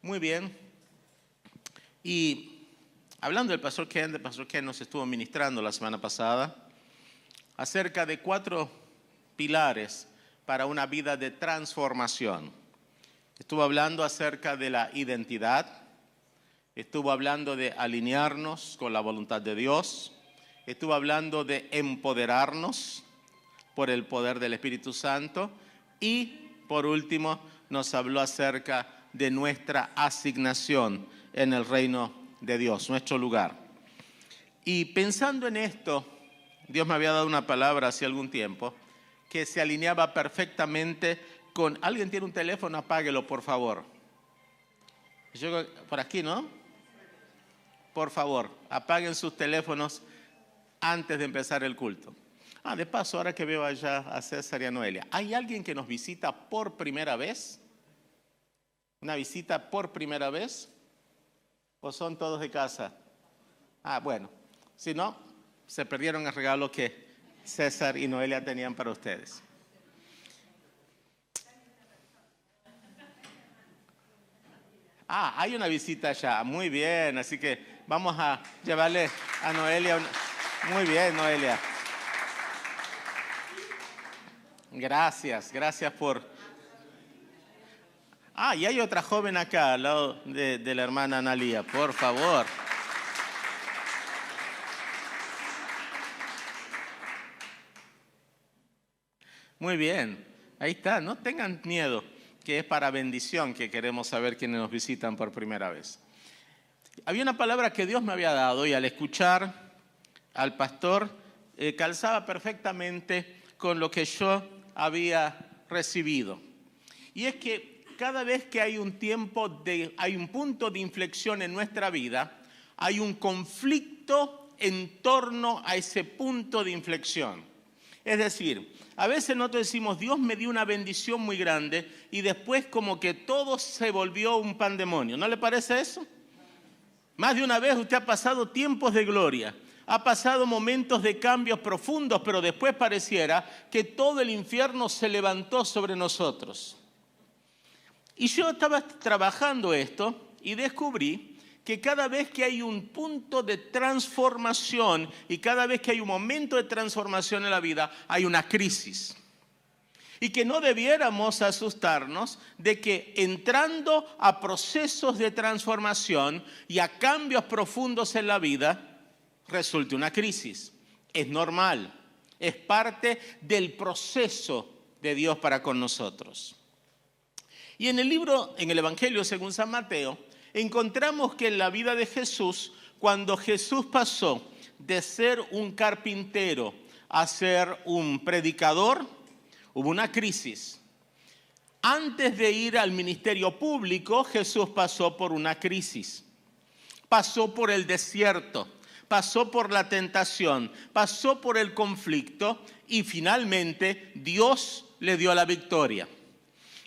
Muy bien. Y hablando del pastor Ken, nos estuvo ministrando la semana pasada acerca de 4 pilares para una vida de transformación. Estuvo hablando acerca de la identidad, estuvo hablando de alinearnos con la voluntad de Dios, estuvo hablando de empoderarnos por el poder del Espíritu Santo y, por último, nos habló acerca de nuestra asignación en el reino de Dios, nuestro lugar. Y pensando en esto, Dios me había dado una palabra hace algún tiempo que se alineaba perfectamente con... ¿Alguien tiene un teléfono? Apáguelo, por favor. Por aquí, ¿no? Por favor, apaguen sus teléfonos antes de empezar el culto. De paso, ahora que veo allá a César y a Noelia, ¿hay alguien que nos visita por primera vez? ¿Una visita por primera vez? ¿O son todos de casa? Bueno, si no, se perdieron el regalo que César y Noelia tenían para ustedes. Hay una visita allá, muy bien, así que vamos a llevarle a Noelia. Muy bien, Noelia. Gracias por... y hay otra joven acá, al lado de la hermana Analía, por favor. Muy bien, ahí está, no tengan miedo, que es para bendición que queremos saber quiénes nos visitan por primera vez. Había una palabra que Dios me había dado y al escuchar al pastor calzaba perfectamente con lo que yo había recibido. Y es que cada vez que hay un punto de inflexión en nuestra vida, hay un conflicto en torno a ese punto de inflexión. Es decir, a veces nosotros decimos, Dios me dio una bendición muy grande y después como que todo se volvió un pandemonio. ¿No le parece eso? Más de una vez usted ha pasado tiempos de gloria, ha pasado momentos de cambios profundos, pero después pareciera que todo el infierno se levantó sobre nosotros. Y yo estaba trabajando esto y descubrí que cada vez que hay un punto de transformación y cada vez que hay un momento de transformación en la vida, hay una crisis. Y que no debiéramos asustarnos de que entrando a procesos de transformación y a cambios profundos en la vida, resulte una crisis. Es normal, es parte del proceso de Dios para con nosotros. Y en el Evangelio según San Mateo, encontramos que en la vida de Jesús, cuando Jesús pasó de ser un carpintero a ser un predicador, hubo una crisis. Antes de ir al ministerio público, Jesús pasó por una crisis. Pasó por el desierto, pasó por la tentación, pasó por el conflicto y finalmente Dios le dio la victoria.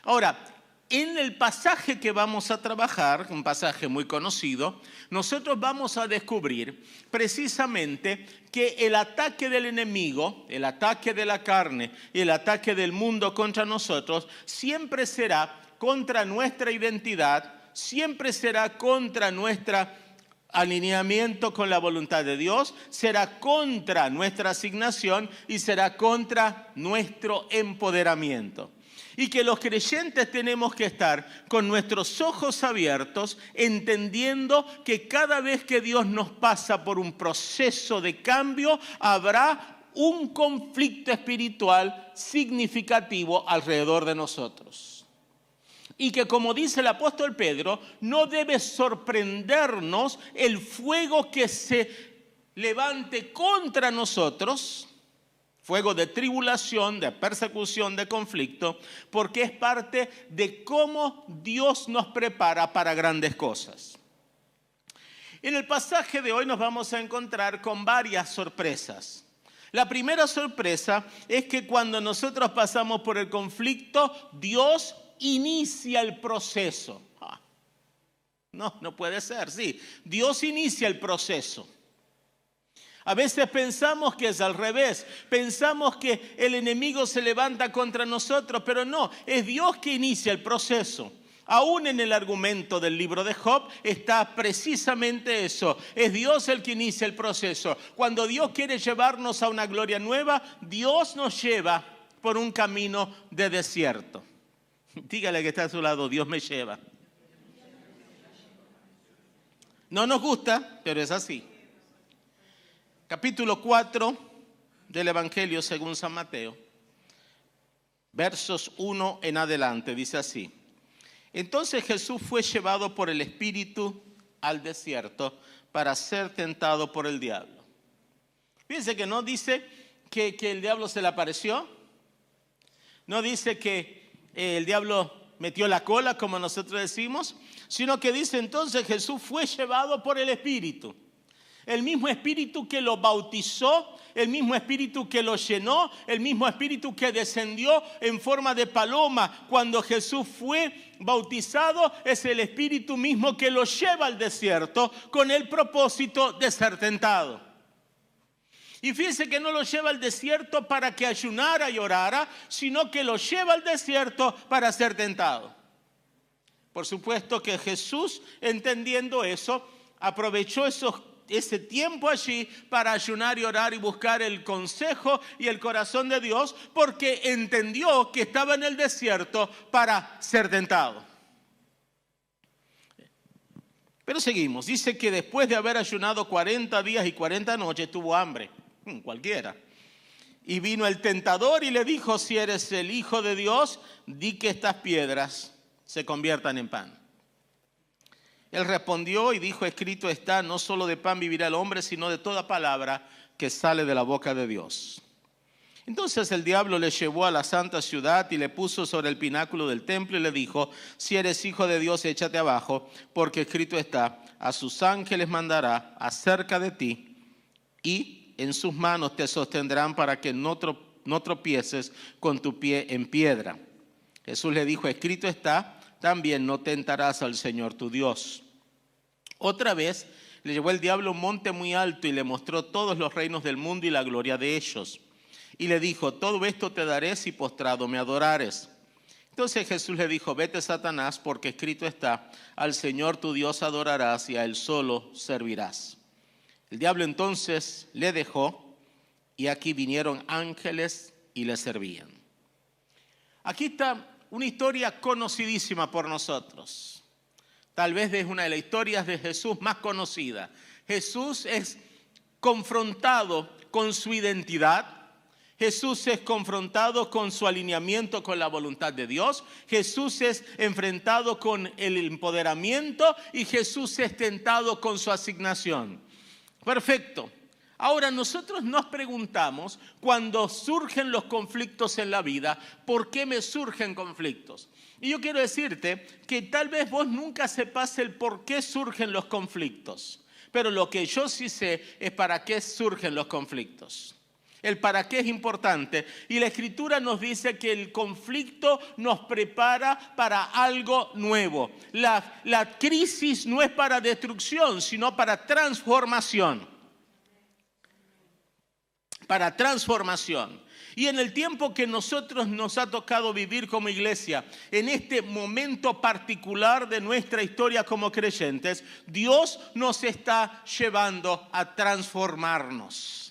Ahora, en el pasaje que vamos a trabajar, un pasaje muy conocido, nosotros vamos a descubrir precisamente que el ataque del enemigo, el ataque de la carne y el ataque del mundo contra nosotros, siempre será contra nuestra identidad, siempre será contra nuestro alineamiento con la voluntad de Dios, será contra nuestra asignación y será contra nuestro empoderamiento. Y que los creyentes tenemos que estar con nuestros ojos abiertos, entendiendo que cada vez que Dios nos pasa por un proceso de cambio, habrá un conflicto espiritual significativo alrededor de nosotros. Y que, como dice el apóstol Pedro, no debe sorprendernos el fuego que se levante contra nosotros, fuego de tribulación, de persecución, de conflicto, porque es parte de cómo Dios nos prepara para grandes cosas. En el pasaje de hoy nos vamos a encontrar con varias sorpresas. La primera sorpresa es que cuando nosotros pasamos por el conflicto, Dios inicia el proceso. No puede ser, sí. Dios inicia el proceso. A veces pensamos que es al revés, pensamos que el enemigo se levanta contra nosotros, pero no, es Dios que inicia el proceso. Aún en el argumento del libro de Job está precisamente eso. Es Dios el que inicia el proceso. Cuando Dios quiere llevarnos a una gloria nueva, Dios nos lleva por un camino de desierto. Dígale que está a su lado, Dios me lleva. No nos gusta, pero es así. Capítulo 4 del Evangelio según San Mateo, versos 1 en adelante, dice así. Entonces Jesús fue llevado por el Espíritu al desierto para ser tentado por el diablo. Fíjense que no dice que el diablo se le apareció. No dice que el diablo metió la cola, como nosotros decimos, sino que dice entonces Jesús fue llevado por el Espíritu. El mismo Espíritu que lo bautizó, el mismo Espíritu que lo llenó, el mismo Espíritu que descendió en forma de paloma cuando Jesús fue bautizado, es el Espíritu mismo que lo lleva al desierto con el propósito de ser tentado. Y fíjense que no lo lleva al desierto para que ayunara y orara, sino que lo lleva al desierto para ser tentado. Por supuesto que Jesús, entendiendo eso, aprovechó ese tiempo allí para ayunar y orar y buscar el consejo y el corazón de Dios, porque entendió que estaba en el desierto para ser tentado. Pero seguimos. Dice que después de haber ayunado 40 días y 40 noches tuvo hambre. Cualquiera. Y vino el tentador y le dijo, si eres el Hijo de Dios, di que estas piedras se conviertan en pan. Él respondió y dijo, escrito está, no solo de pan vivirá el hombre, sino de toda palabra que sale de la boca de Dios. Entonces el diablo le llevó a la santa ciudad y le puso sobre el pináculo del templo y le dijo, si eres Hijo de Dios, échate abajo, porque escrito está, a sus ángeles mandará acerca de ti y en sus manos te sostendrán para que no tropieces con tu pie en piedra. Jesús le dijo, escrito está, también no tentarás al Señor tu Dios. Otra vez le llevó el diablo a un monte muy alto y le mostró todos los reinos del mundo y la gloria de ellos. Y le dijo, todo esto te daré si postrado me adorares. Entonces Jesús le dijo, vete Satanás, porque escrito está, al Señor tu Dios adorarás y a Él solo servirás. El diablo entonces le dejó y aquí vinieron ángeles y le servían. Aquí está una historia conocidísima por nosotros. Tal vez es una de las historias de Jesús más conocida. Jesús es confrontado con su identidad. Jesús es confrontado con su alineamiento con la voluntad de Dios. Jesús es enfrentado con el empoderamiento y Jesús es tentado con su asignación. Perfecto. Ahora nosotros nos preguntamos cuando surgen los conflictos en la vida, ¿por qué me surgen conflictos? Y yo quiero decirte que tal vez vos nunca sepas el por qué surgen los conflictos, pero lo que yo sí sé es para qué surgen los conflictos. El para qué es importante y la Escritura nos dice que el conflicto nos prepara para algo nuevo. La crisis no es para destrucción, sino para transformación. Para transformación. Y en el tiempo que nosotros nos ha tocado vivir como iglesia, en este momento particular de nuestra historia como creyentes, Dios nos está llevando a transformarnos.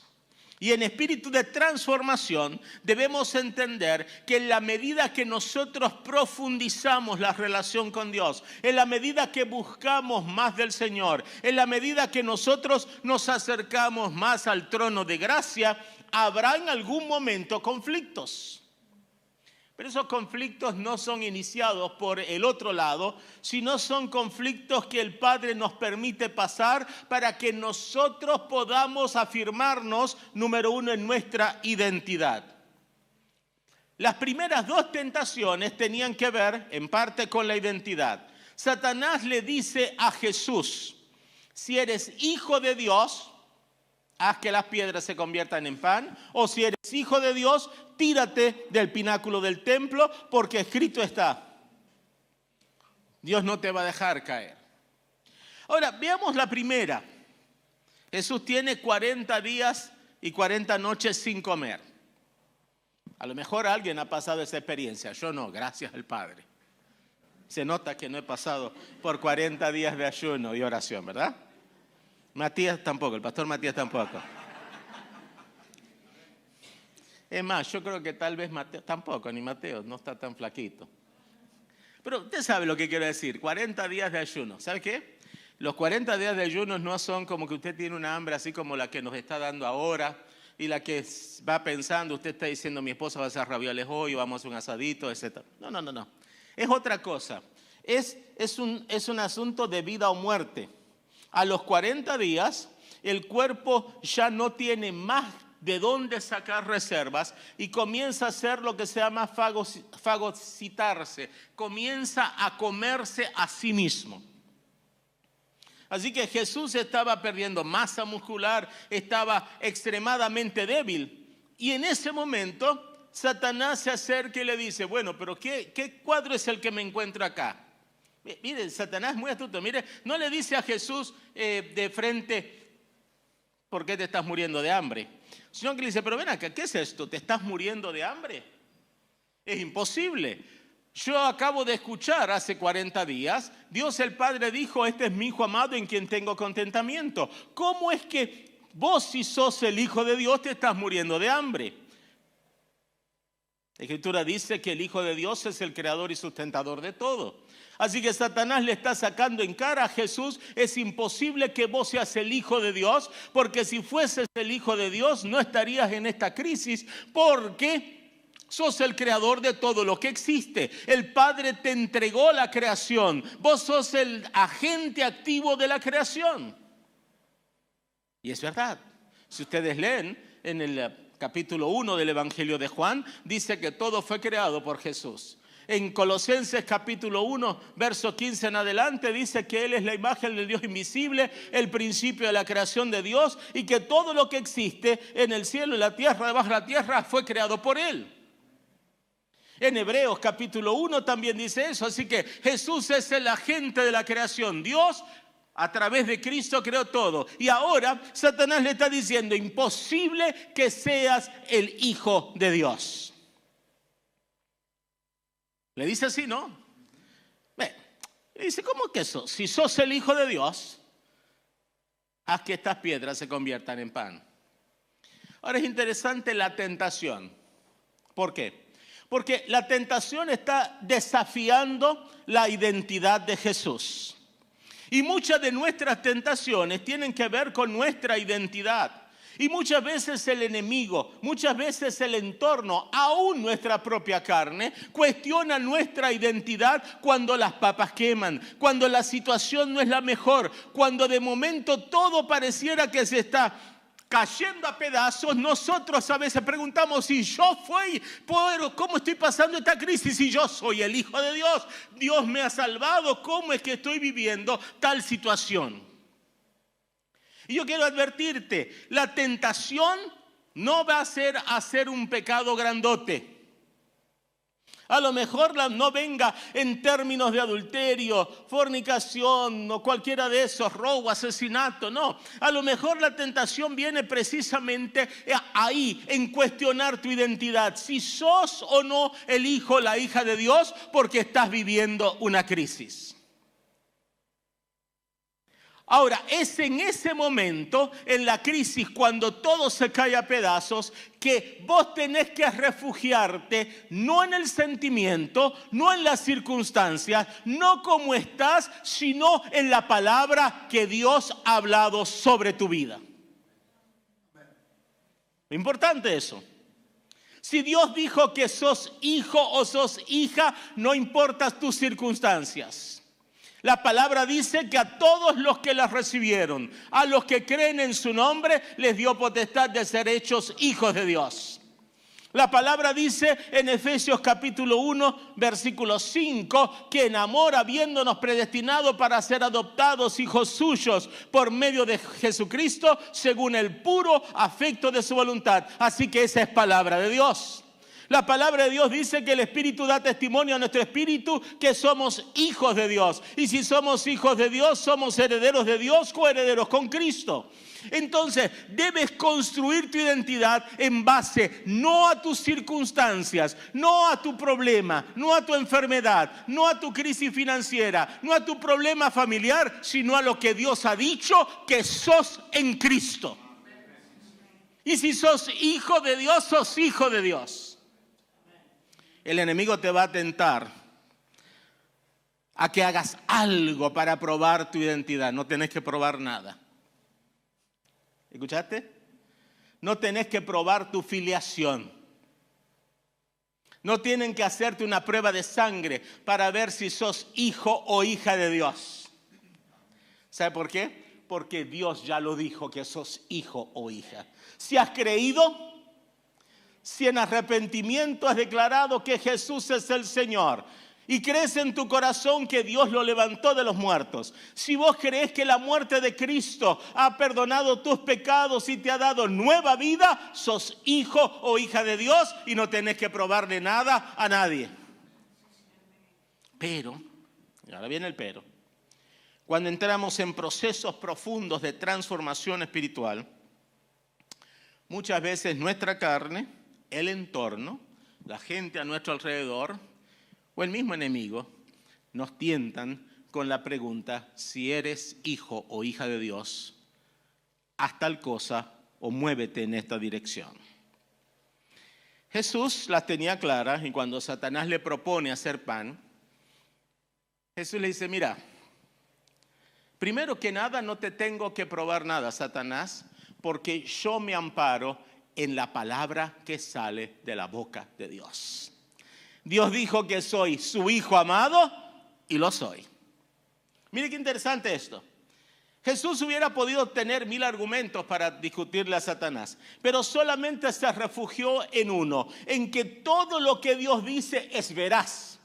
Y en espíritu de transformación debemos entender que en la medida que nosotros profundizamos la relación con Dios, en la medida que buscamos más del Señor, en la medida que nosotros nos acercamos más al trono de gracia, habrá en algún momento conflictos. Pero esos conflictos no son iniciados por el otro lado, sino son conflictos que el Padre nos permite pasar para que nosotros podamos afirmarnos, número uno, en nuestra identidad. Las primeras dos tentaciones tenían que ver en parte con la identidad. Satanás le dice a Jesús, si eres Hijo de Dios, haz que las piedras se conviertan en pan, o si eres Hijo de Dios, tírate del pináculo del templo, porque escrito está, Dios no te va a dejar caer. Ahora, veamos la primera. Jesús tiene 40 días y 40 noches sin comer. A lo mejor alguien ha pasado esa experiencia, yo no, gracias al Padre. Se nota que no he pasado por 40 días de ayuno y oración, ¿verdad? Matías tampoco, el pastor Matías tampoco. Es más, yo creo que tal vez Mateo, tampoco, ni Mateo, no está tan flaquito. Pero usted sabe lo que quiero decir, 40 días de ayuno. ¿Sabe qué? Los 40 días de ayuno no son como que usted tiene una hambre así como la que nos está dando ahora y la que va pensando, usted está diciendo, mi esposa va a hacer ravioles hoy, vamos a hacer un asadito, etc. No. Es otra cosa. Es un asunto de vida o muerte. A los 40 días, el cuerpo ya no tiene más de dónde sacar reservas y comienza a hacer lo que se llama fagocitarse, comienza a comerse a sí mismo. Así que Jesús estaba perdiendo masa muscular, estaba extremadamente débil. Y en ese momento, Satanás se acerca y le dice, bueno, pero ¿qué cuadro es el que me encuentro acá? Mire, Satanás es muy astuto. Mire, no le dice a Jesús de frente, ¿por qué te estás muriendo de hambre? Sino que le dice, pero ven acá, ¿qué es esto? ¿Te estás muriendo de hambre? Es imposible. Yo acabo de escuchar hace 40 días, Dios el Padre dijo, este es mi Hijo amado en quien tengo contentamiento. ¿Cómo es que vos, si sos el Hijo de Dios, te estás muriendo de hambre? La Escritura dice que el Hijo de Dios es el creador y sustentador de todo. Así que Satanás le está sacando en cara a Jesús, es imposible que vos seas el Hijo de Dios, porque si fueses el Hijo de Dios no estarías en esta crisis, porque sos el creador de todo lo que existe. El Padre te entregó la creación, vos sos el agente activo de la creación. Y es verdad, si ustedes leen en el capítulo 1 del Evangelio de Juan, dice que todo fue creado por Jesús. En Colosenses capítulo 1, verso 15 en adelante, dice que Él es la imagen del Dios invisible, el principio de la creación de Dios, y que todo lo que existe en el cielo, en la tierra, debajo de la tierra, fue creado por Él. En Hebreos capítulo 1 también dice eso, así que Jesús es el agente de la creación. Dios a través de Cristo creó todo. Y ahora Satanás le está diciendo, imposible que seas el Hijo de Dios. Le dice así, ¿no? Le dice, ¿cómo que eso? Si sos el Hijo de Dios, haz que estas piedras se conviertan en pan. Ahora es interesante la tentación. ¿Por qué? Porque la tentación está desafiando la identidad de Jesús. Y muchas de nuestras tentaciones tienen que ver con nuestra identidad. Y muchas veces el enemigo, muchas veces el entorno, aún nuestra propia carne, cuestiona nuestra identidad cuando las papas queman, cuando la situación no es la mejor, cuando de momento todo pareciera que se está cayendo a pedazos. Nosotros a veces preguntamos, si yo fui, ¿cómo estoy pasando esta crisis? Si yo soy el Hijo de Dios, Dios me ha salvado, ¿cómo es que estoy viviendo tal situación? Y yo quiero advertirte, la tentación no va a ser hacer un pecado grandote. A lo mejor no venga en términos de adulterio, fornicación o cualquiera de esos, robo, asesinato, no. A lo mejor la tentación viene precisamente ahí, en cuestionar tu identidad. Si sos o no el hijo o la hija de Dios, porque estás viviendo una crisis. Ahora, es en ese momento, en la crisis, cuando todo se cae a pedazos, que vos tenés que refugiarte, no en el sentimiento, no en las circunstancias, no como estás, sino en la palabra que Dios ha hablado sobre tu vida. Importante eso. Si Dios dijo que sos hijo o sos hija, no importa tus circunstancias. La palabra dice que a todos los que la recibieron, a los que creen en su nombre, les dio potestad de ser hechos hijos de Dios. La palabra dice en Efesios capítulo 1, versículo 5, que en amor, habiéndonos predestinado para ser adoptados hijos suyos por medio de Jesucristo, según el puro afecto de su voluntad. Así que esa es palabra de Dios. La palabra de Dios dice que el Espíritu da testimonio a nuestro espíritu que somos hijos de Dios. Y si somos hijos de Dios, somos herederos de Dios, coherederos con Cristo. Entonces, debes construir tu identidad en base no a tus circunstancias, no a tu problema, no a tu enfermedad, no a tu crisis financiera, no a tu problema familiar, sino a lo que Dios ha dicho que sos en Cristo. Y si sos hijo de Dios, sos hijo de Dios. El enemigo te va a tentar a que hagas algo para probar tu identidad. No tenés que probar nada. ¿Escuchaste? No tenés que probar tu filiación. No tienen que hacerte una prueba de sangre para ver si sos hijo o hija de Dios. ¿Sabe por qué? Porque Dios ya lo dijo que sos hijo o hija. Si has creído, si en arrepentimiento has declarado que Jesús es el Señor y crees en tu corazón que Dios lo levantó de los muertos, si vos crees que la muerte de Cristo ha perdonado tus pecados y te ha dado nueva vida, sos hijo o hija de Dios y no tenés que probarle nada a nadie. Pero, y ahora viene el pero, cuando entramos en procesos profundos de transformación espiritual, muchas veces nuestra carne, el entorno, la gente a nuestro alrededor o el mismo enemigo nos tientan con la pregunta: si eres hijo o hija de Dios, haz tal cosa o muévete en esta dirección. Jesús las tenía claras y cuando Satanás le propone hacer pan, Jesús le dice: mira, primero que nada no te tengo que probar nada, Satanás, porque yo me amparo en la palabra que sale de la boca de Dios. Dios dijo que soy su hijo amado y lo soy. Mire qué interesante esto. Jesús hubiera podido tener 1000 argumentos para discutirle a Satanás, pero solamente se refugió en uno, en que todo lo que Dios dice es veraz.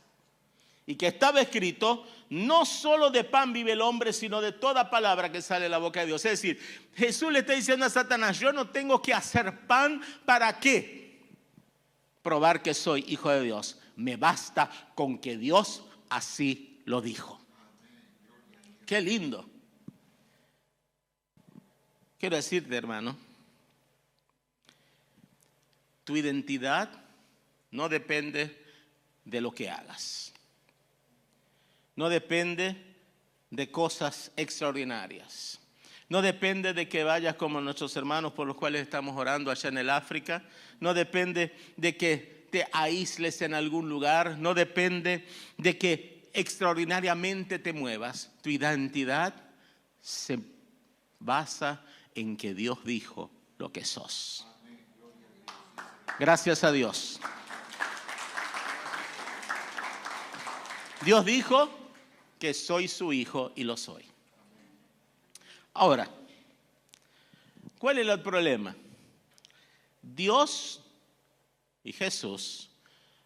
Y que estaba escrito: no solo de pan vive el hombre, sino de toda palabra que sale de la boca de Dios. Es decir, Jesús le está diciendo a Satanás: yo no tengo que hacer pan. ¿Para qué? Probar que soy hijo de Dios. Me basta con que Dios así lo dijo. Qué lindo. Quiero decirte, hermano, tu identidad no depende de lo que hagas. No depende de cosas extraordinarias. No depende de que vayas como nuestros hermanos por los cuales estamos orando allá en el África. No depende de que te aísles en algún lugar. No depende de que extraordinariamente te muevas. Tu identidad se basa en que Dios dijo lo que sos. Gracias a Dios. Dios dijo que soy su hijo y lo soy. Ahora, ¿cuál es el problema? Dios y Jesús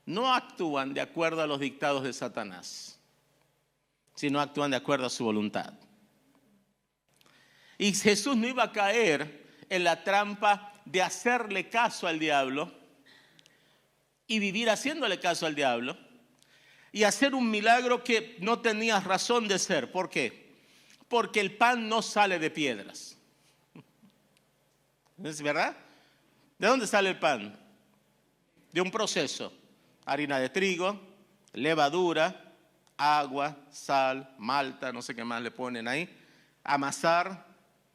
no actúan de acuerdo a los dictados de Satanás, sino actúan de acuerdo a su voluntad. Y Jesús no iba a caer en la trampa de hacerle caso al diablo y vivir haciéndole caso al diablo y hacer un milagro que no tenía razón de ser. ¿Por qué? Porque el pan no sale de piedras. ¿Es verdad? ¿De dónde sale el pan? De un proceso. Harina de trigo, levadura, agua, sal, malta, no sé qué más le ponen ahí. Amasar,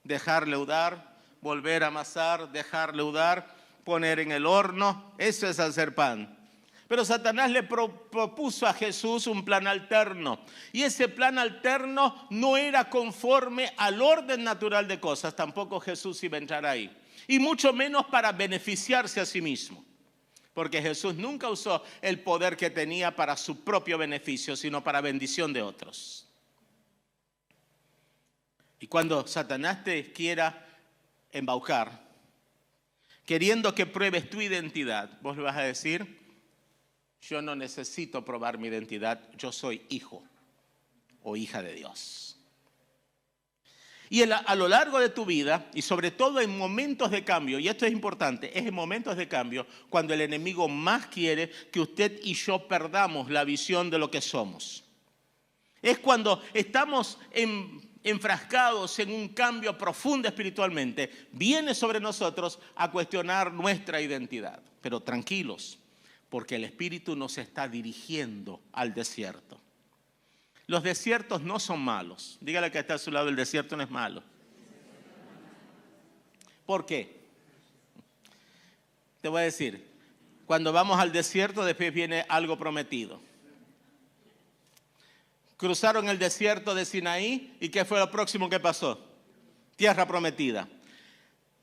dejar leudar, volver a amasar, dejar leudar, poner en el horno. Eso es hacer pan. Pero Satanás le propuso a Jesús un plan alterno. Y ese plan alterno no era conforme al orden natural de cosas. Tampoco Jesús iba a entrar ahí. Y mucho menos para beneficiarse a sí mismo. Porque Jesús nunca usó el poder que tenía para su propio beneficio, sino para bendición de otros. Y cuando Satanás te quiera embaucar, queriendo que pruebes tu identidad, vos le vas a decir: yo no necesito probar mi identidad, yo soy hijo o hija de Dios. Y a lo largo de tu vida, y sobre todo en momentos de cambio, y esto es importante, es en momentos de cambio cuando el enemigo más quiere que usted y yo perdamos la visión de lo que somos. Es cuando estamos enfrascados en un cambio profundo espiritualmente, viene sobre nosotros a cuestionar nuestra identidad. Pero tranquilos, porque el Espíritu nos está dirigiendo al desierto. Los desiertos no son malos. Dígale que está a su lado, el desierto no es malo. ¿Por qué? Te voy a decir, cuando vamos al desierto después viene algo prometido. Cruzaron el desierto de Sinaí y ¿qué fue lo próximo que pasó? Tierra prometida.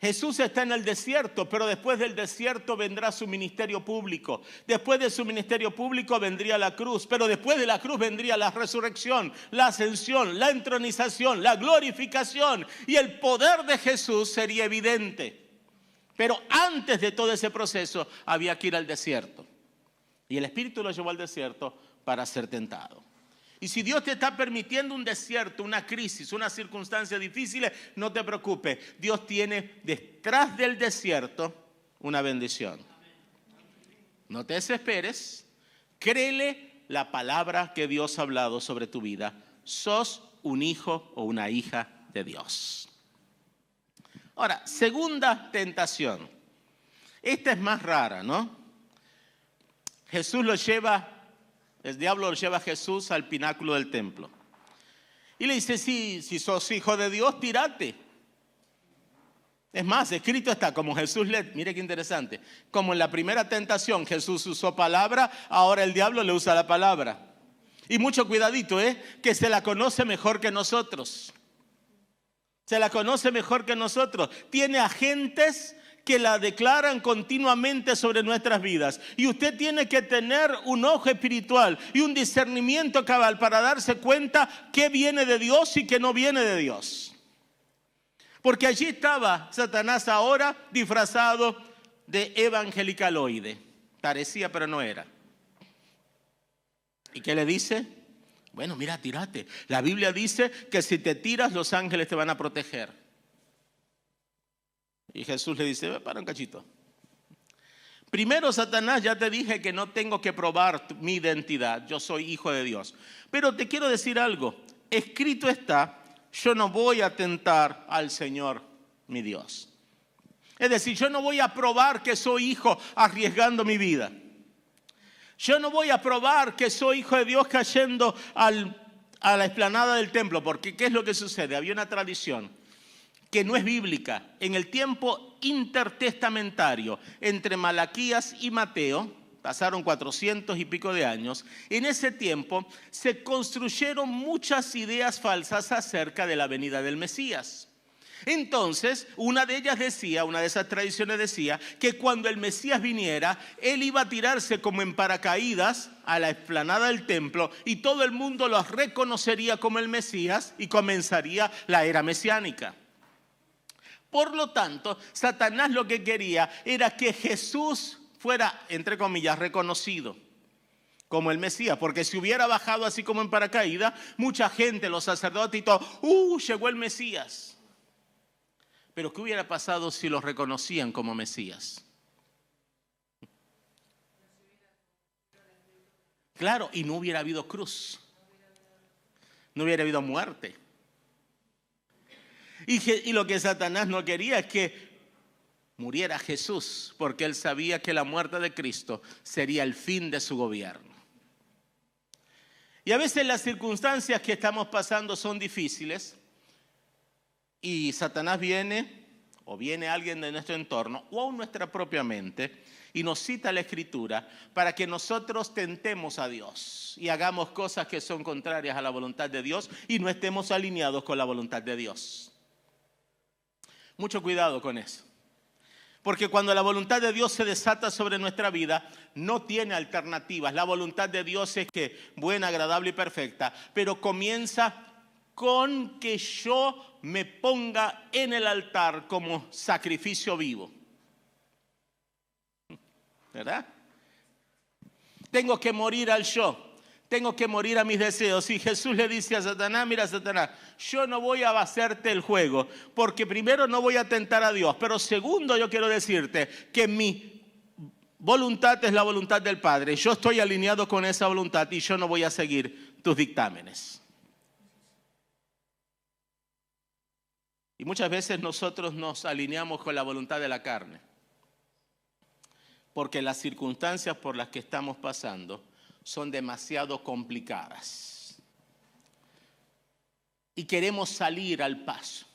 Jesús está en el desierto, pero después del desierto vendrá su ministerio público. Después de su ministerio público vendría la cruz, pero después de la cruz vendría la resurrección, la ascensión, la entronización, la glorificación, y el poder de Jesús sería evidente. Pero antes de todo ese proceso había que ir al desierto. Y el Espíritu lo llevó al desierto para ser tentado. Y si Dios te está permitiendo un desierto, una crisis, una circunstancia difícil, no te preocupes. Dios tiene detrás del desierto una bendición. No te desesperes. Créele la palabra que Dios ha hablado sobre tu vida. Sos un hijo o una hija de Dios. Ahora, segunda tentación. Esta es más rara, ¿no? El diablo lo lleva a Jesús al pináculo del templo. Y le dice, si sos hijo de Dios, tírate. Es más, escrito está, como Jesús mire qué interesante, como en la primera tentación Jesús usó palabra, ahora el diablo le usa la palabra. Y mucho cuidadito, que se la conoce mejor que nosotros. Se la conoce mejor que nosotros. Tiene agentes que la declaran continuamente sobre nuestras vidas. Y usted tiene que tener un ojo espiritual y un discernimiento cabal para darse cuenta qué viene de Dios y qué no viene de Dios. Porque allí estaba Satanás ahora disfrazado de evangelicaloide. Parecía, pero no era. ¿Y qué le dice? Bueno, mira, tírate. La Biblia dice que si te tiras, los ángeles te van a proteger. Y Jesús le dice, para un cachito. Primero, Satanás, ya te dije que no tengo que probar mi identidad. Yo soy hijo de Dios. Pero te quiero decir algo. Escrito está, yo no voy a tentar al Señor, mi Dios. Es decir, yo no voy a probar que soy hijo arriesgando mi vida. Yo no voy a probar que soy hijo de Dios cayendo a la explanada del templo. Porque ¿qué es lo que sucede? Había una tradición que no es bíblica. En el tiempo intertestamentario, entre Malaquías y Mateo, pasaron 400 y pico de años, en ese tiempo se construyeron muchas ideas falsas acerca de la venida del Mesías. Entonces, una de esas tradiciones decía que cuando el Mesías viniera, él iba a tirarse como en paracaídas a la explanada del templo y todo el mundo lo reconocería como el Mesías y comenzaría la era mesiánica. Por lo tanto, Satanás lo que quería era que Jesús fuera, entre comillas, reconocido como el Mesías. Porque si hubiera bajado así como en paracaídas, mucha gente, los sacerdotes y todo, llegó el Mesías. Pero ¿qué hubiera pasado si los reconocían como Mesías? Claro, y no hubiera habido cruz. No hubiera habido muerte. Y lo que Satanás no quería es que muriera Jesús, porque él sabía que la muerte de Cristo sería el fin de su gobierno. Y a veces las circunstancias que estamos pasando son difíciles y Satanás viene, o viene alguien de nuestro entorno, o aún nuestra propia mente, y nos cita la Escritura para que nosotros tentemos a Dios y hagamos cosas que son contrarias a la voluntad de Dios y no estemos alineados con la voluntad de Dios. Mucho cuidado con eso. Porque cuando la voluntad de Dios se desata sobre nuestra vida, no tiene alternativas. La voluntad de Dios es que buena, agradable y perfecta, pero comienza con que yo me ponga en el altar como sacrificio vivo. ¿Verdad? Tengo que morir al yo. Tengo que morir a mis deseos. Y Jesús le dice a Satanás, mira Satanás, yo no voy a hacerte el juego, porque primero no voy a tentar a Dios, pero segundo yo quiero decirte que mi voluntad es la voluntad del Padre. Yo estoy alineado con esa voluntad y yo no voy a seguir tus dictámenes. Y muchas veces nosotros nos alineamos con la voluntad de la carne, porque las circunstancias por las que estamos pasando son demasiado complicadas. Y queremos salir al paso.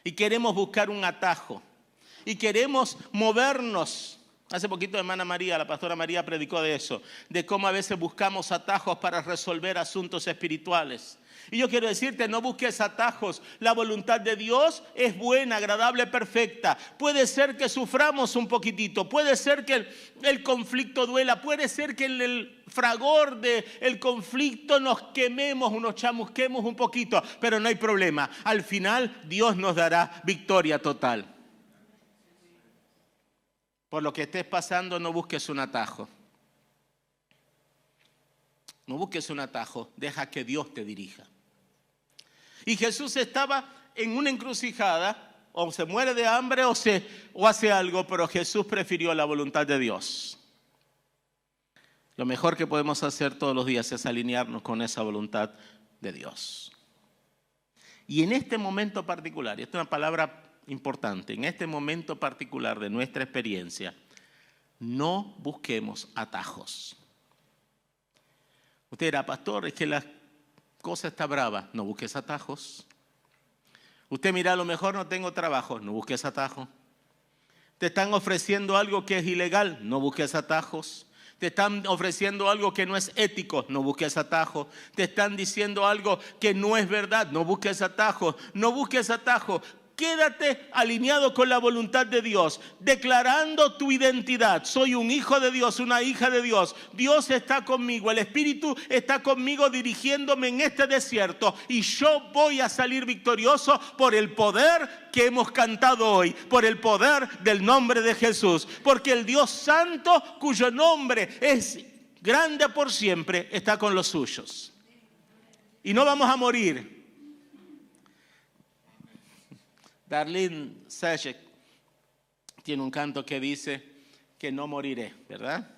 Y queremos buscar un atajo. Y queremos movernos. Hace poquito hermana María, la pastora María predicó de eso, de cómo a veces buscamos atajos para resolver asuntos espirituales. Y yo quiero decirte, no busques atajos. La voluntad de Dios es buena, agradable, perfecta. Puede ser que suframos un poquitito, puede ser que el conflicto duela, puede ser que en el fragor del conflicto nos quememos o nos chamusquemos un poquito, pero no hay problema. Al final Dios nos dará victoria total. Por lo que estés pasando, no busques un atajo. No busques un atajo, deja que Dios te dirija. Y Jesús estaba en una encrucijada, o se muere de hambre o hace algo, pero Jesús prefirió la voluntad de Dios. Lo mejor que podemos hacer todos los días es alinearnos con esa voluntad de Dios. Y en este momento particular, y esta es una palabra importante, en este momento particular de nuestra experiencia, no busquemos atajos. Usted dirá, pastor, es que la cosa está brava. No busques atajos. Usted mira, a lo mejor no tengo trabajo. No busques atajos. Te están ofreciendo algo que es ilegal. No busques atajos. Te están ofreciendo algo que no es ético. No busques atajos. Te están diciendo algo que no es verdad. No busques atajos. No busques atajos. Quédate alineado con la voluntad de Dios, declarando tu identidad. Soy un hijo de Dios, una hija de Dios. Dios está conmigo, el Espíritu está conmigo dirigiéndome en este desierto. Y yo voy a salir victorioso por el poder que hemos cantado hoy, por el poder del nombre de Jesús. Porque el Dios Santo, cuyo nombre es grande por siempre, está con los suyos. Y no vamos a morir. Darlene Sachek tiene un canto que dice que no moriré, ¿verdad?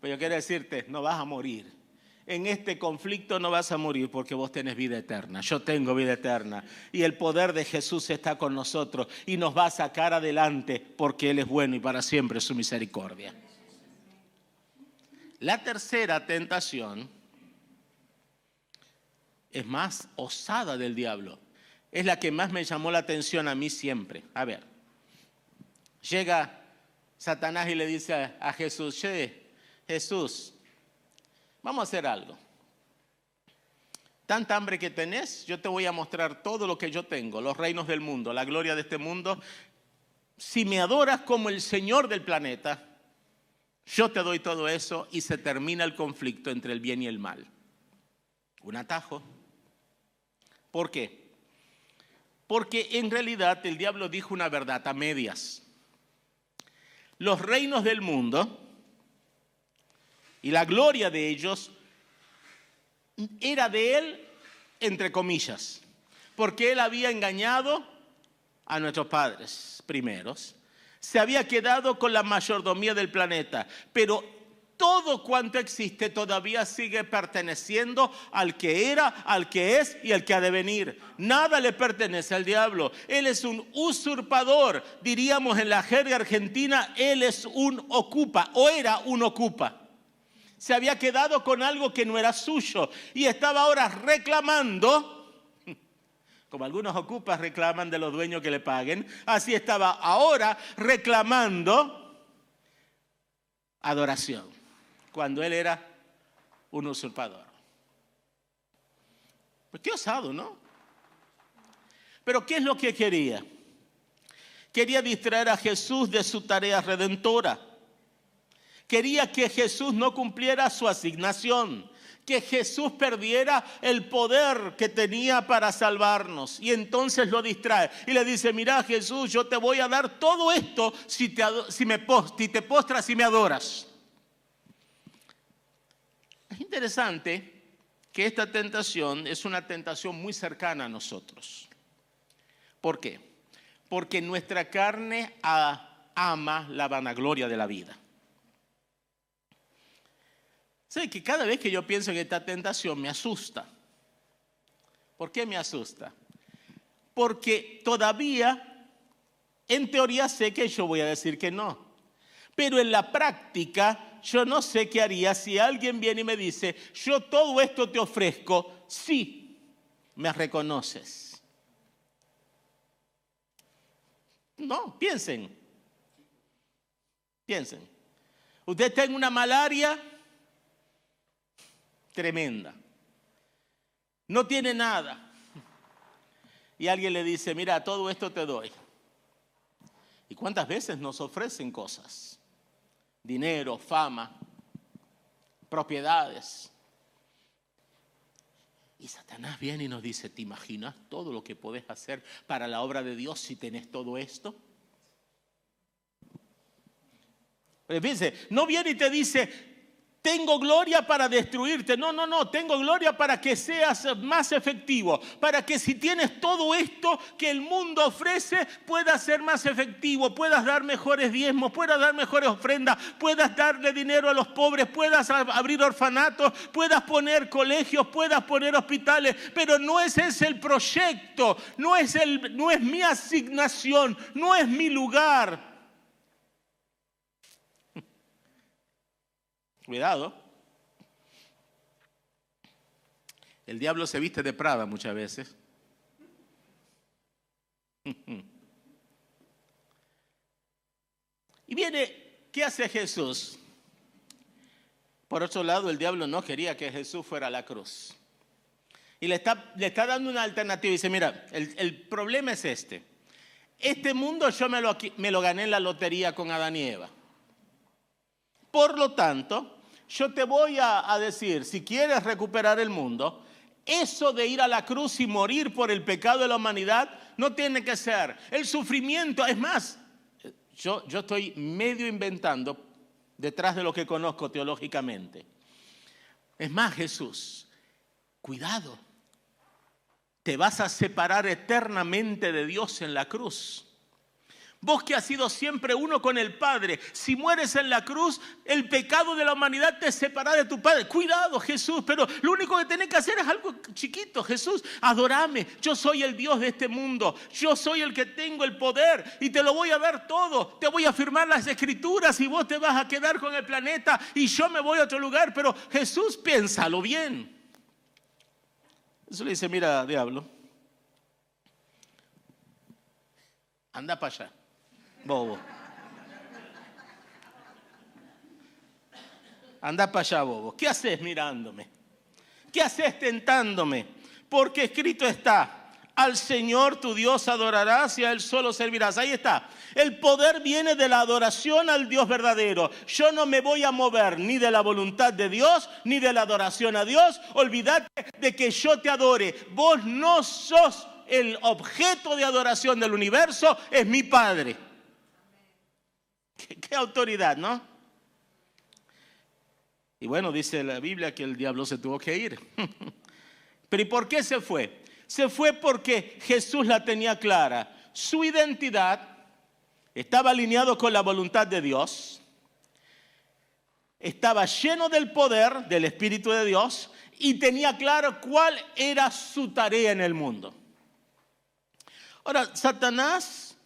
Pero yo quiero decirte, no vas a morir. En este conflicto no vas a morir porque vos tenés vida eterna. Yo tengo vida eterna. Y el poder de Jesús está con nosotros y nos va a sacar adelante porque Él es bueno y para siempre su misericordia. La tercera tentación es más osada del diablo. Es la que más me llamó la atención a mí siempre. A ver, llega Satanás y le dice a Jesús, che, Jesús, vamos a hacer algo. Tanta hambre que tenés, yo te voy a mostrar todo lo que yo tengo, los reinos del mundo, la gloria de este mundo. Si me adoras como el Señor del planeta, yo te doy todo eso y se termina el conflicto entre el bien y el mal. Un atajo. ¿Por qué? Porque en realidad el diablo dijo una verdad a medias. Los reinos del mundo y la gloria de ellos era de él, entre comillas, porque él había engañado a nuestros padres primeros. Se había quedado con la mayordomía del planeta, pero todo cuanto existe todavía sigue perteneciendo al que era, al que es y al que ha de venir. Nada le pertenece al diablo. Él es un usurpador. Diríamos en la jerga argentina, él es un ocupa o era un ocupa. Se había quedado con algo que no era suyo y estaba ahora reclamando, como algunos ocupas reclaman de los dueños que le paguen, así estaba ahora reclamando adoración, cuando él era un usurpador. Pues qué osado, ¿no? Pero ¿qué es lo que quería? Quería distraer a Jesús de su tarea redentora. Quería que Jesús no cumpliera su asignación, que Jesús perdiera el poder que tenía para salvarnos. Y entonces lo distrae y le dice, mira Jesús, yo te voy a dar todo esto si te postras y me adoras. Interesante que esta tentación es una tentación muy cercana a nosotros. ¿Por qué? Porque nuestra carne ama la vanagloria de la vida. Sé que cada vez que yo pienso en esta tentación me asusta. ¿Por qué me asusta? Porque todavía, en teoría, sé que yo voy a decir que no. Pero en la práctica, yo no sé qué haría si alguien viene y me dice, yo todo esto te ofrezco, si me reconoces. No, piensen. Usted tiene una malaria tremenda. No tiene nada. Y alguien le dice, mira, todo esto te doy. ¿Y cuántas veces nos ofrecen cosas? Dinero, fama, propiedades. Y Satanás viene y nos dice, ¿te imaginas todo lo que podés hacer para la obra de Dios si tenés todo esto? Pero fíjense, no viene y te dice, tengo gloria para destruirte. No, tengo gloria para que seas más efectivo. Para que si tienes todo esto que el mundo ofrece, puedas ser más efectivo, puedas dar mejores diezmos, puedas dar mejores ofrendas, puedas darle dinero a los pobres, puedas abrir orfanatos, puedas poner colegios, puedas poner hospitales. Pero no ese es el proyecto, no es mi asignación, no es mi lugar. Cuidado. El diablo se viste de Prada muchas veces. Y viene, ¿qué hace Jesús? Por otro lado, el diablo no quería que Jesús fuera a la cruz. Y le está dando una alternativa. Y dice, mira, el problema es este. Este mundo yo me lo gané en la lotería con Adán y Eva. Por lo tanto, yo te voy a decir, si quieres recuperar el mundo, eso de ir a la cruz y morir por el pecado de la humanidad no tiene que ser. El sufrimiento, es más, yo estoy medio inventando detrás de lo que conozco teológicamente. Es más, Jesús, cuidado, te vas a separar eternamente de Dios en la cruz. Vos que has sido siempre uno con el Padre, si mueres en la cruz, el pecado de la humanidad te separa de tu Padre. Cuidado, Jesús, pero lo único que tenés que hacer es algo chiquito. Jesús, adorame, yo soy el Dios de este mundo, yo soy el que tengo el poder y te lo voy a dar todo. Te voy a firmar las escrituras y vos te vas a quedar con el planeta y yo me voy a otro lugar. Pero Jesús, piénsalo bien. Eso le dice, mira, diablo, anda para allá. Bobo. Anda para allá, bobo. ¿Qué haces mirándome? ¿Qué haces tentándome? Porque escrito está, al Señor tu Dios adorarás y a Él solo servirás. Ahí está. El poder viene de la adoración al Dios verdadero. Yo no me voy a mover ni de la voluntad de Dios, ni de la adoración a Dios. Olvídate de que yo te adore. Vos no sos el objeto de adoración del universo, es mi Padre. ¿Qué autoridad, no? Y bueno, dice la Biblia que el diablo se tuvo que ir. Pero ¿y por qué se fue? Se fue porque Jesús la tenía clara. Su identidad estaba alineado con la voluntad de Dios. Estaba lleno del poder del Espíritu de Dios y tenía claro cuál era su tarea en el mundo. Ahora, Satanás,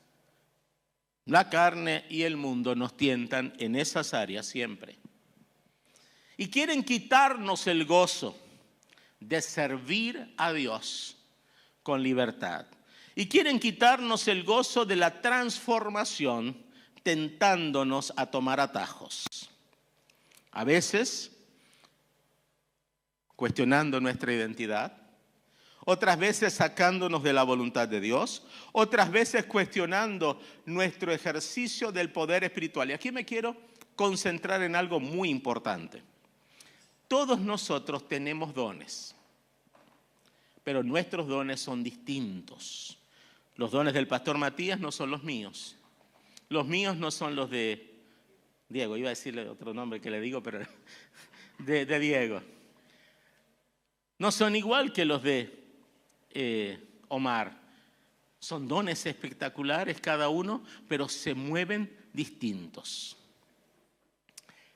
la carne y el mundo nos tientan en esas áreas siempre. Y quieren quitarnos el gozo de servir a Dios con libertad. Y quieren quitarnos el gozo de la transformación tentándonos a tomar atajos. A veces cuestionando nuestra identidad. Otras veces sacándonos de la voluntad de Dios, otras veces cuestionando nuestro ejercicio del poder espiritual. Y aquí me quiero concentrar en algo muy importante. Todos nosotros tenemos dones, pero nuestros dones son distintos. Los dones del pastor Matías no son los míos. Los míos no son los de Diego. Iba a decirle otro nombre que le digo, pero de Diego. no son igual que los de Omar. Son dones espectaculares cada uno, pero se mueven distintos.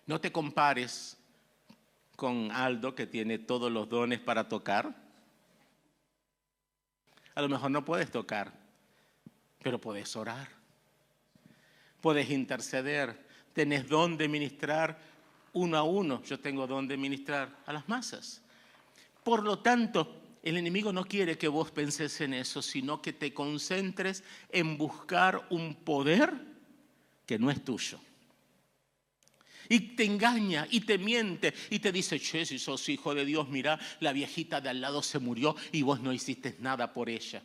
No te compares con Aldo, que tiene todos los dones para tocar. A lo mejor no puedes tocar, pero puedes orar. Puedes interceder. Tenés don de ministrar uno a uno. Yo tengo don de ministrar a las masas. Por lo tanto, el enemigo no quiere que vos penses en eso, sino que te concentres en buscar un poder que no es tuyo. Y te engaña y te miente y te dice, che, si sos hijo de Dios, mira, la viejita de al lado se murió y vos no hiciste nada por ella.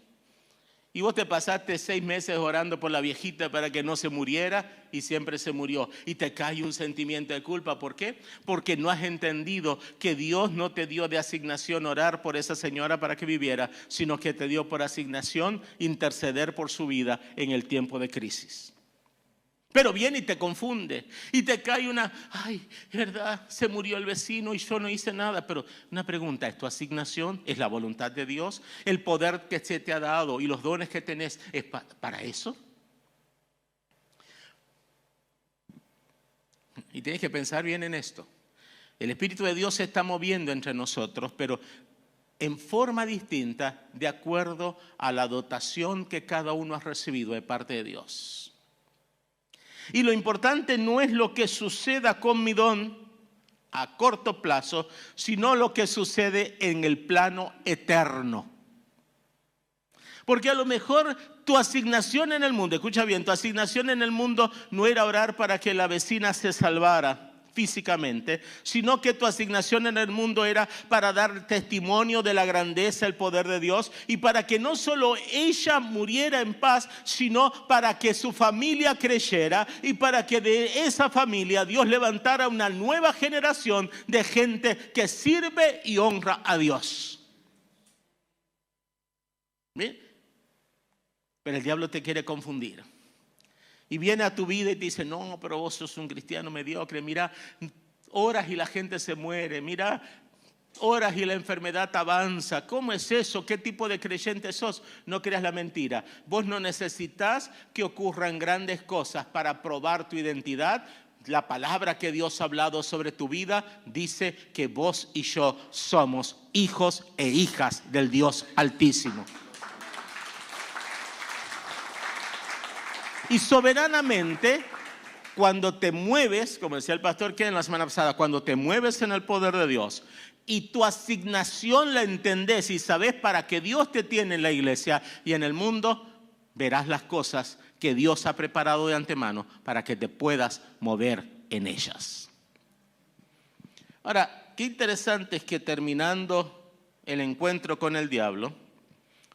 Y vos te pasaste 6 meses orando por la viejita para que no se muriera y siempre se murió. Y te cae un sentimiento de culpa. ¿Por qué? Porque no has entendido que Dios no te dio de asignación orar por esa señora para que viviera, sino que te dio por asignación interceder por su vida en el tiempo de crisis. Pero viene y te confunde y te cae ay, ¿verdad? Se murió el vecino y yo no hice nada. Pero una pregunta, ¿es tu asignación? ¿Es la voluntad de Dios? ¿El poder que se te ha dado y los dones que tenés es para eso? Y tienes que pensar bien en esto. El Espíritu de Dios se está moviendo entre nosotros, pero en forma distinta de acuerdo a la dotación que cada uno ha recibido de parte de Dios. Y lo importante no es lo que suceda con mi don a corto plazo, sino lo que sucede en el plano eterno. Porque a lo mejor tu asignación en el mundo, escucha bien, tu asignación en el mundo no era orar para que la vecina se salvara físicamente, sino que tu asignación en el mundo era para dar testimonio de la grandeza, el poder de Dios, y para que no solo ella muriera en paz, sino para que su familia creyera y para que de esa familia Dios levantara una nueva generación de gente que sirve y honra a Dios. ¿Bien? Pero el diablo te quiere confundir. Y viene a tu vida y te dice, no, pero vos sos un cristiano mediocre. Mira, oras y la gente se muere. Mira, oras y la enfermedad avanza. ¿Cómo es eso? ¿Qué tipo de creyente sos? No creas la mentira. Vos no necesitas que ocurran grandes cosas para probar tu identidad. La palabra que Dios ha hablado sobre tu vida dice que vos y yo somos hijos e hijas del Dios Altísimo. Y soberanamente, cuando te mueves, como decía el pastor Ken la semana pasada, cuando te mueves en el poder de Dios y tu asignación la entendés y sabés para qué Dios te tiene en la iglesia y en el mundo, verás las cosas que Dios ha preparado de antemano para que te puedas mover en ellas. Ahora, qué interesante es que terminando el encuentro con el diablo,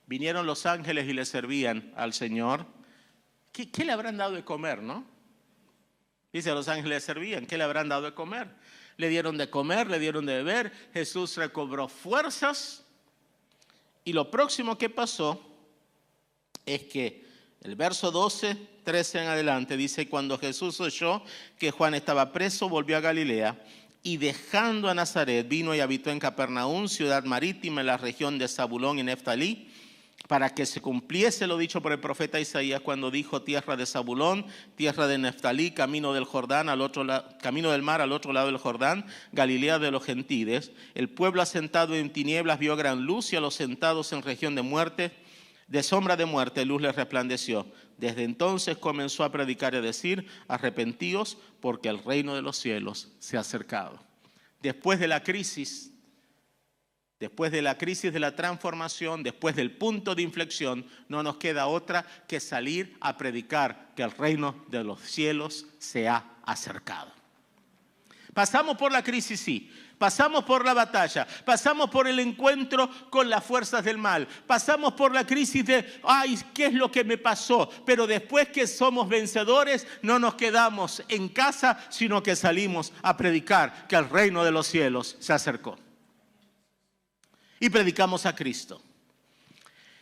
vinieron los ángeles y le servían al Señor. ¿Qué le habrán dado de comer, no? Dice, los ángeles servían. ¿Qué le habrán dado de comer? Le dieron de comer, le dieron de beber. Jesús recobró fuerzas. Y lo próximo que pasó es que el verso 12, 13 en adelante, dice, cuando Jesús oyó que Juan estaba preso, volvió a Galilea. Y dejando a Nazaret, vino y habitó en Capernaum, ciudad marítima en la región de Zabulón y Neftalí, para que se cumpliese lo dicho por el profeta Isaías cuando dijo, tierra de Zabulón, tierra de Neftalí, camino del Jordán camino del mar al otro lado del Jordán, Galilea de los gentiles. El pueblo asentado en tinieblas vio gran luz, y a los sentados en región de muerte, de sombra de muerte, luz les resplandeció. Desde entonces comenzó a predicar y a decir, arrepentíos, porque el reino de los cielos se ha acercado. Después de la crisis de la transformación, después del punto de inflexión, no nos queda otra que salir a predicar que el reino de los cielos se ha acercado. Pasamos por la crisis, sí. Pasamos por la batalla. Pasamos por el encuentro con las fuerzas del mal. Pasamos por la crisis de, ay, ¿qué es lo que me pasó? Pero después que somos vencedores, no nos quedamos en casa, sino que salimos a predicar que el reino de los cielos se acercó. Y predicamos a Cristo.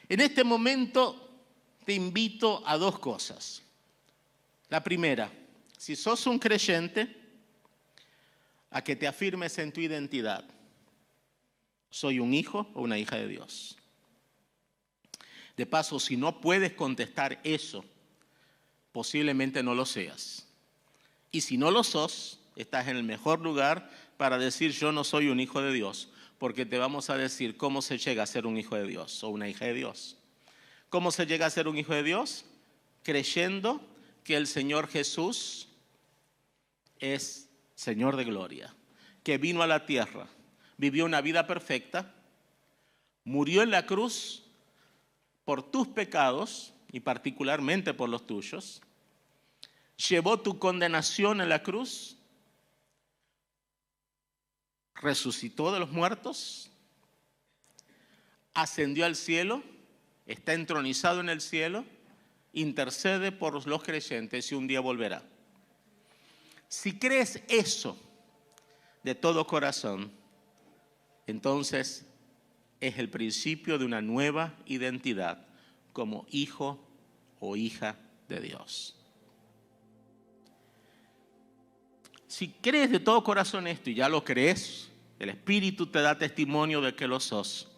En este momento te invito a 2 cosas. La primera, si sos un creyente, a que te afirmes en tu identidad. ¿Soy un hijo o una hija de Dios? De paso, si no puedes contestar eso, posiblemente no lo seas. Y si no lo sos, estás en el mejor lugar para decir yo no soy un hijo de Dios, porque te vamos a decir cómo se llega a ser un hijo de Dios o una hija de Dios. ¿Cómo se llega a ser un hijo de Dios? Creyendo que el Señor Jesús es Señor de gloria, que vino a la tierra, vivió una vida perfecta, murió en la cruz por tus pecados y particularmente por los tuyos, llevó tu condenación en la cruz, resucitó de los muertos, ascendió al cielo, está entronizado en el cielo, intercede por los creyentes y un día volverá. Si crees eso de todo corazón, entonces es el principio de una nueva identidad como hijo o hija de Dios. Si crees de todo corazón esto y ya lo crees, el Espíritu te da testimonio de que lo sos.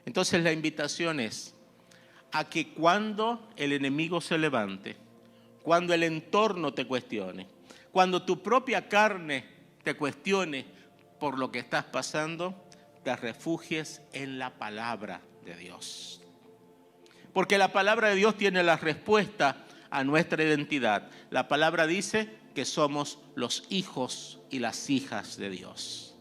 Entonces la invitación es a que cuando el enemigo se levante, cuando el entorno te cuestione, cuando tu propia carne te cuestione por lo que estás pasando, te refugies en la palabra de Dios. Porque la palabra de Dios tiene la respuesta a nuestra identidad. La palabra dice que somos los hijos y las hijas de Dios.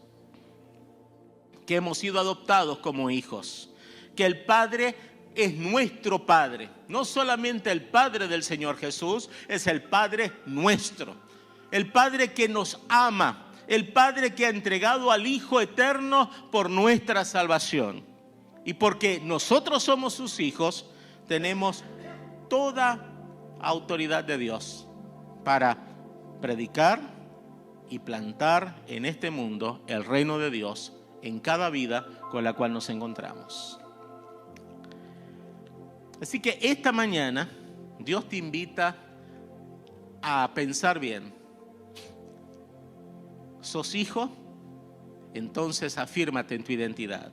Que hemos sido adoptados como hijos. Que el Padre es nuestro Padre. No solamente el Padre del Señor Jesús, es el Padre nuestro. El Padre que nos ama. El Padre que ha entregado al Hijo eterno por nuestra salvación. Y porque nosotros somos sus hijos, tenemos toda autoridad de Dios para predicar y plantar en este mundo el reino de Dios en cada vida con la cual nos encontramos. Así que esta mañana Dios te invita a pensar bien. ¿Sos hijo? Entonces afírmate en tu identidad.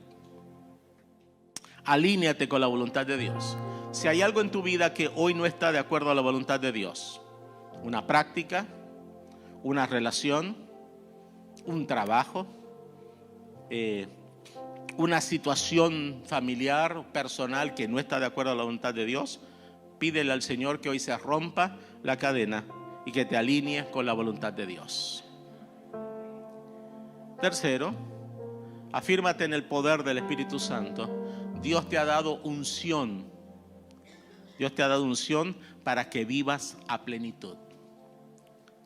Alíneate con la voluntad de Dios. Si hay algo en tu vida que hoy no está de acuerdo a la voluntad de Dios, una práctica, una relación, un trabajo, una situación familiar, personal que no está de acuerdo a la voluntad de Dios, pídele al Señor que hoy se rompa la cadena y que te alinee con la voluntad de Dios. Tercero, afírmate en el poder del Espíritu Santo. Dios te ha dado unción. Dios te ha dado unción para que vivas a plenitud.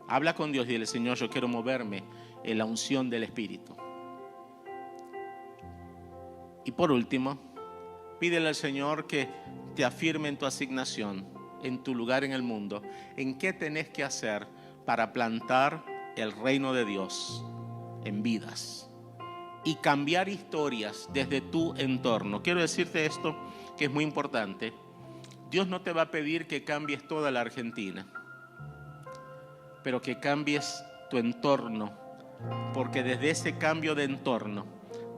Habla con Dios y dile: Señor, yo quiero moverme en la unción del Espíritu. Y por último, pídele al Señor que te afirme en tu asignación, en tu lugar en el mundo, en qué tenés que hacer para plantar el reino de Dios en vidas y cambiar historias desde tu entorno. Quiero decirte esto que es muy importante. Dios no te va a pedir que cambies toda la Argentina, pero que cambies tu entorno, porque desde ese cambio de entorno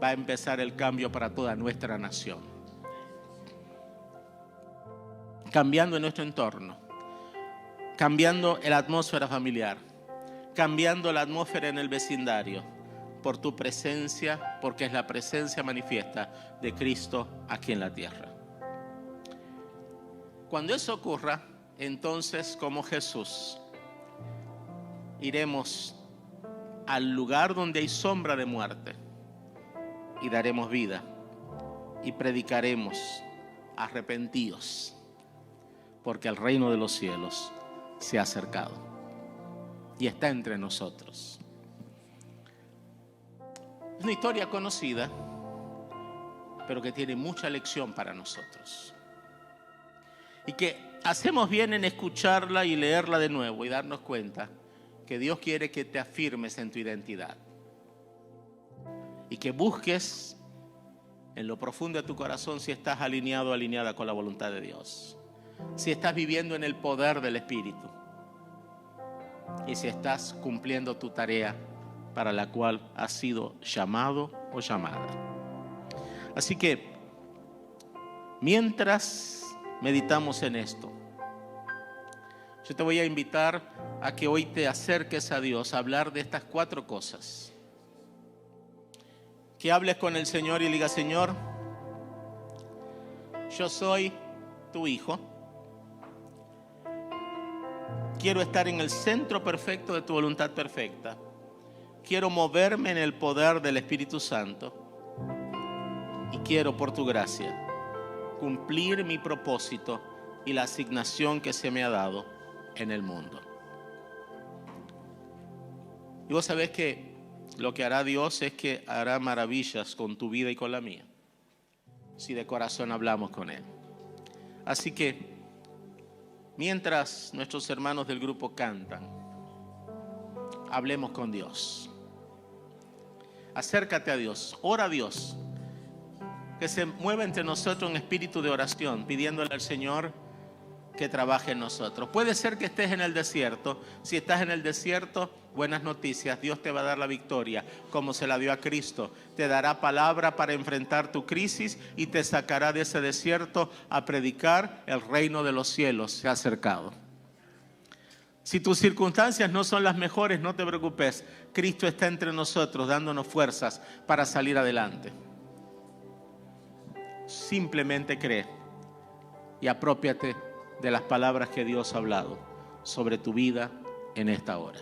va a empezar el cambio para toda nuestra nación. Cambiando en nuestro entorno, cambiando la atmósfera familiar, cambiando la atmósfera en el vecindario, por tu presencia, porque es la presencia manifiesta de Cristo aquí en la tierra. Cuando eso ocurra, entonces, como Jesús, iremos al lugar donde hay sombra de muerte y daremos vida y predicaremos: arrepentíos, porque el reino de los cielos se ha acercado y está entre nosotros. Es una historia conocida, pero que tiene mucha lección para nosotros. Y que hacemos bien en escucharla y leerla de nuevo y darnos cuenta que Dios quiere que te afirmes en tu identidad. Y que busques en lo profundo de tu corazón si estás alineado o alineada con la voluntad de Dios. Si estás viviendo en el poder del Espíritu. Y si estás cumpliendo tu tarea para la cual has sido llamado o llamada. Así que, mientras meditamos en esto, yo te voy a invitar a que hoy te acerques a Dios a hablar de estas 4 cosas. Que hables con el Señor y le digas: Señor, yo soy tu hijo. Quiero estar en el centro perfecto de tu voluntad perfecta. Quiero moverme en el poder del Espíritu Santo. Y quiero, por tu gracia, cumplir mi propósito y la asignación que se me ha dado en el mundo. Y vos sabés que lo que hará Dios es que hará maravillas con tu vida y con la mía, si de corazón hablamos con Él. Así que, mientras nuestros hermanos del grupo cantan, hablemos con Dios. Acércate a Dios, ora a Dios, que se mueva entre nosotros un espíritu de oración, pidiéndole al Señor que trabaje en nosotros. Puede ser que estés en el desierto. Si estás en el desierto, buenas noticias, Dios te va a dar la victoria, como se la dio a Cristo. Te dará palabra para enfrentar tu crisis y te sacará de ese desierto a predicar: el reino de los cielos se ha acercado. Si tus circunstancias no son las mejores, no te preocupes. Cristo está entre nosotros dándonos fuerzas para salir adelante. Simplemente cree y aprópiate de las palabras que Dios ha hablado sobre tu vida en esta hora.